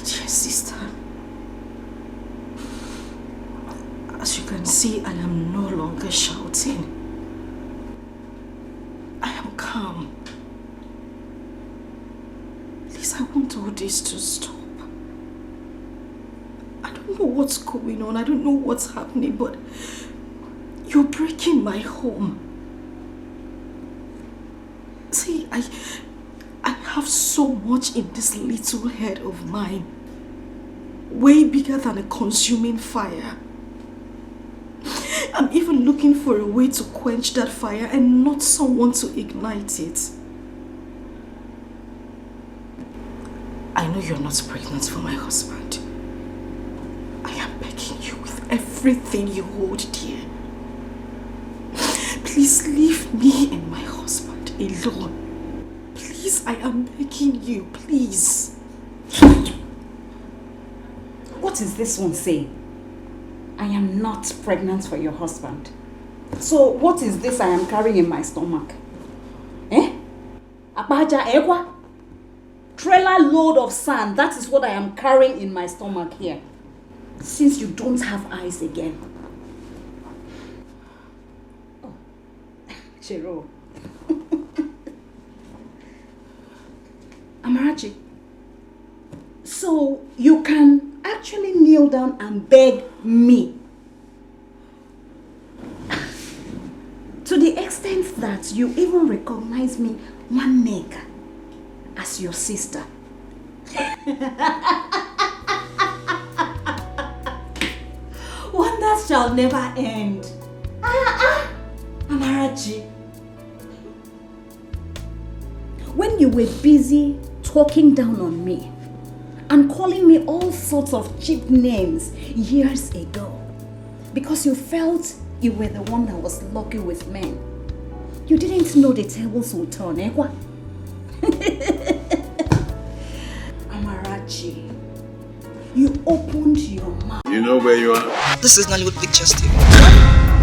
dear sister, as you can see, I am no longer shouting. I am calm. Please, I want all this to stop. I don't know what's going on. I don't know what's happening, but you're breaking my home. See, I have so much in this little head of mine. Way bigger than a consuming fire. I'm even looking for a way to quench that fire and not someone to ignite it. I know you're not pregnant for my husband. I am begging you with everything you hold dear. Please leave me and my husband alone. Please, I am begging you, please. What is this one saying? I am not pregnant for your husband. So what is this I am carrying in my stomach? Abaja ewa? Trailer load of sand, that is what I am carrying in my stomach here. Since you don't have eyes again. Oh, Chiro. Amarachi, so you can actually kneel down and beg me. To the extent that you even recognize me one nigga as your sister. Wonders shall never end. Amarachi. When you were busy talking down on me and calling me all sorts of cheap names years ago because you felt you were the one that was lucky with men, you didn't know the tables would turn, What? Amarachi, you opened your mouth. You know where you are? This is Nollywood Pictures TV.